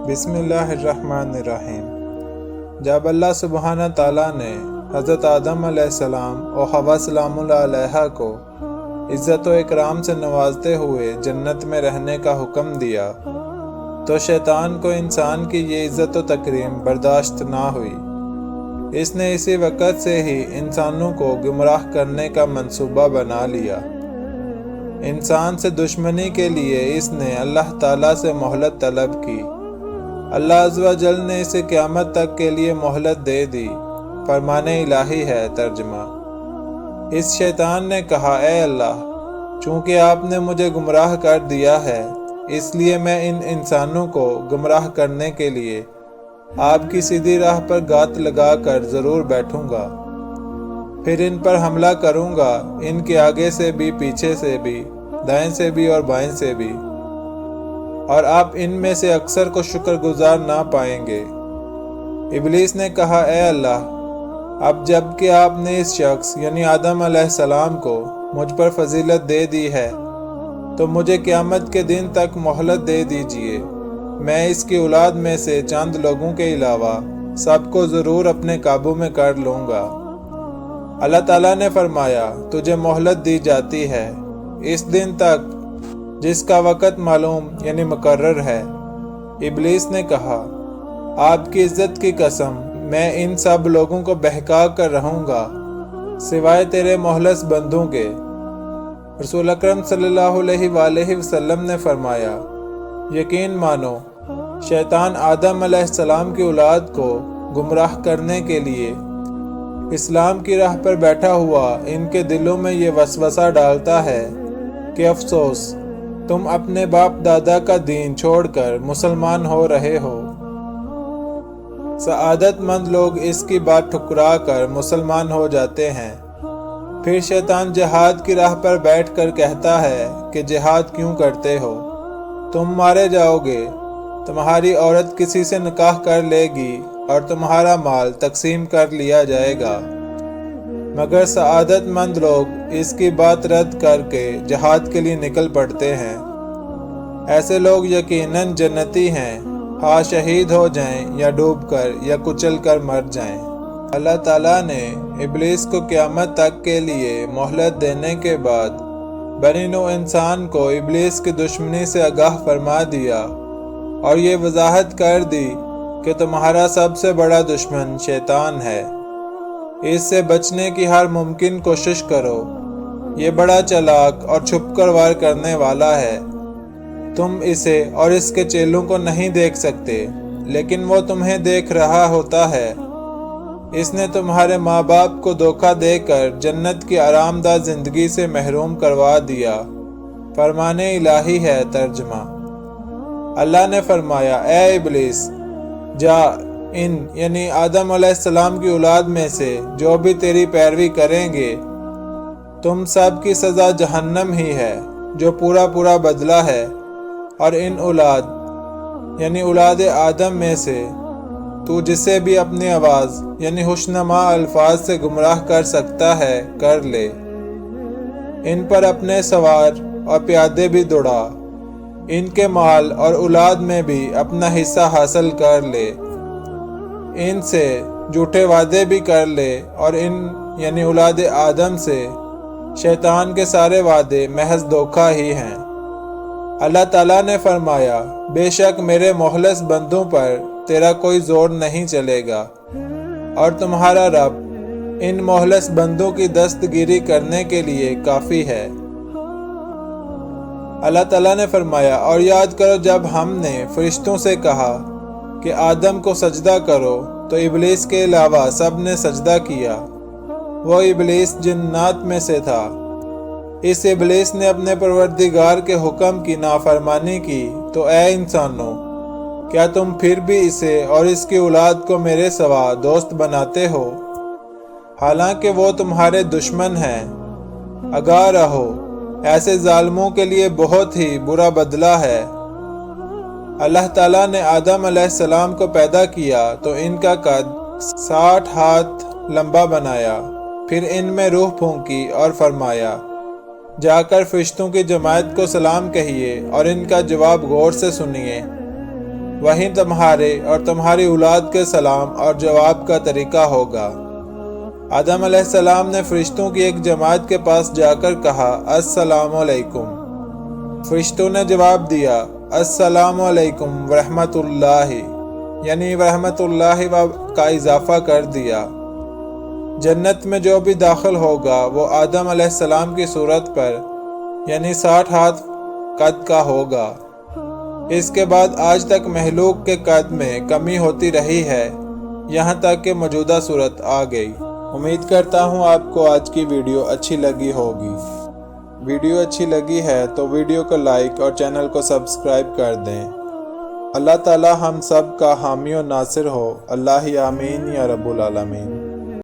بسم اللہ الرحمن الرحیم۔ جب اللہ سبحانہ تعالیٰ نے حضرت آدم علیہ السلام اور حوا سلام اللہ علیہ کو عزت و اکرام سے نوازتے ہوئے جنت میں رہنے کا حکم دیا تو شیطان کو انسان کی یہ عزت و تکریم برداشت نہ ہوئی۔ اس نے اسی وقت سے ہی انسانوں کو گمراہ کرنے کا منصوبہ بنا لیا۔ انسان سے دشمنی کے لیے اس نے اللہ تعالیٰ سے مہلت طلب کی۔ اللہ عز و جل نے اسے قیامت تک کے لیے مہلت دے دی۔ فرمان الہی ہے ترجمہ۔ اس شیطان نے کہا، اے اللہ، چونکہ آپ نے مجھے گمراہ کر دیا ہے، اس لیے میں ان انسانوں کو گمراہ کرنے کے لیے آپ کی سیدھی راہ پر گات لگا کر ضرور بیٹھوں گا، پھر ان پر حملہ کروں گا، ان کے آگے سے بھی، پیچھے سے بھی، دائیں سے بھی اور بائیں سے بھی، اور آپ ان میں سے اکثر کو شکر گزار نہ پائیں گے۔ ابلیس نے کہا، اے اللہ، اب جب کہ آپ نے اس شخص یعنی آدم علیہ السلام کو مجھ پر فضیلت دے دی ہے تو مجھے قیامت کے دن تک مہلت دے دیجئے۔ میں اس کی اولاد میں سے چند لوگوں کے علاوہ سب کو ضرور اپنے قابو میں کر لوں گا۔ اللہ تعالیٰ نے فرمایا، تجھے مہلت دی جاتی ہے اس دن تک جس کا وقت معلوم یعنی مقرر ہے۔ ابلیس نے کہا، آپ کی عزت کی قسم، میں ان سب لوگوں کو بہکا کر رہوں گا سوائے تیرے مخلص بندوں کے۔ رسول اکرم صلی اللہ علیہ وآلہ وسلم نے فرمایا، یقین مانو، شیطان آدم علیہ السلام کی اولاد کو گمراہ کرنے کے لیے اسلام کی راہ پر بیٹھا ہوا ان کے دلوں میں یہ وسوسہ ڈالتا ہے کہ افسوس، تم اپنے باپ دادا کا دین چھوڑ کر مسلمان ہو رہے ہو۔ سعادت مند لوگ اس کی بات ٹھکرا کر مسلمان ہو جاتے ہیں۔ پھر شیطان جہاد کی راہ پر بیٹھ کر کہتا ہے کہ جہاد کیوں کرتے ہو؟ تم مارے جاؤ گے، تمہاری عورت کسی سے نکاح کر لے گی اور تمہارا مال تقسیم کر لیا جائے گا۔ مگر سعادت مند لوگ اس کی بات رد کر کے جہاد کے لیے نکل پڑتے ہیں۔ ایسے لوگ یقیناً جنتی ہیں، ہاں شہید ہو جائیں یا ڈوب کر یا کچل کر مر جائیں۔ اللہ تعالیٰ نے ابلیس کو قیامت تک کے لیے مہلت دینے کے بعد بنی نوع انسان کو ابلیس کی دشمنی سے آگاہ فرما دیا اور یہ وضاحت کر دی کہ تمہارا سب سے بڑا دشمن شیطان ہے۔ اس سے بچنے کی ہر ممکن کوشش کرو، یہ بڑا چالاک اور چھپ کر وار کرنے والا ہے۔ تم اسے اور اس کے چیلوں کو نہیں دیکھ سکتے، لیکن وہ تمہیں دیکھ رہا ہوتا ہے۔ اس نے تمہارے ماں باپ کو دھوکہ دے کر جنت کی آرام دہ زندگی سے محروم کروا دیا۔ فرمان الہی ہے ترجمہ۔ اللہ نے فرمایا، اے ابلیس، جا ان یعنی آدم علیہ السلام کی اولاد میں سے جو بھی تیری پیروی کریں گے، تم سب کی سزا جہنم ہی ہے، جو پورا بدلہ ہے، اور ان اولاد یعنی اولاد آدم میں سے تو جسے بھی اپنی آواز یعنی خوشنما الفاظ سے گمراہ کر سکتا ہے کر لے۔ ان پر اپنے سوار اور پیادے بھی دوڑا، ان کے مال اور اولاد میں بھی اپنا حصہ حاصل کر لے، ان سے جھوٹے وعدے بھی کر لے، اور ان یعنی اولاد آدم سے شیطان کے سارے وعدے محض دھوکہ ہی ہیں۔ اللہ تعالیٰ نے فرمایا، بے شک میرے مخلص بندوں پر تیرا کوئی زور نہیں چلے گا، اور تمہارا رب ان مخلص بندوں کی دستگیری کرنے کے لیے کافی ہے۔ اللہ تعالیٰ نے فرمایا، اور یاد کرو جب ہم نے فرشتوں سے کہا کہ آدم کو سجدہ کرو تو ابلیس کے علاوہ سب نے سجدہ کیا۔ وہ ابلیس جنات میں سے تھا۔ اس ابلیس نے اپنے پروردگار کے حکم کی نافرمانی کی تو اے انسانوں، کیا تم پھر بھی اسے اور اس کی اولاد کو میرے سوا دوست بناتے ہو؟ حالانکہ وہ تمہارے دشمن ہیں۔ آگاہ رہو، ایسے ظالموں کے لیے بہت ہی برا بدلہ ہے۔ اللہ تعالیٰ نے آدم علیہ السلام کو پیدا کیا تو ان کا قد 60 ہاتھ لمبا بنایا، پھر ان میں روح پھونکی اور فرمایا، جا کر فرشتوں کی جماعت کو سلام کہیے اور ان کا جواب غور سے سنیے۔ وہی تمہارے اور تمہاری اولاد کے سلام اور جواب کا طریقہ ہوگا۔ آدم علیہ السلام نے فرشتوں کی ایک جماعت کے پاس جا کر کہا السلام علیکم۔ فرشتوں نے جواب دیا السلام علیکم ورحمۃ اللہ، یعنی ورحمۃ اللہ کا اضافہ کر دیا۔ جنت میں جو بھی داخل ہوگا وہ آدم علیہ السلام کی صورت پر یعنی 60 ہاتھ قد کا ہوگا۔ اس کے بعد آج تک مخلوق کے قد میں کمی ہوتی رہی ہے، یہاں تک کہ موجودہ صورت آ گئی۔ امید کرتا ہوں آپ کو آج کی ویڈیو اچھی لگی ہوگی۔ ویڈیو اچھی لگی ہے تو ویڈیو کو لائک اور چینل کو سبسکرائب کر دیں۔ اللہ تعالی ہم سب کا حامی و ناصر ہو۔ اللہ آمین یا رب العالمین۔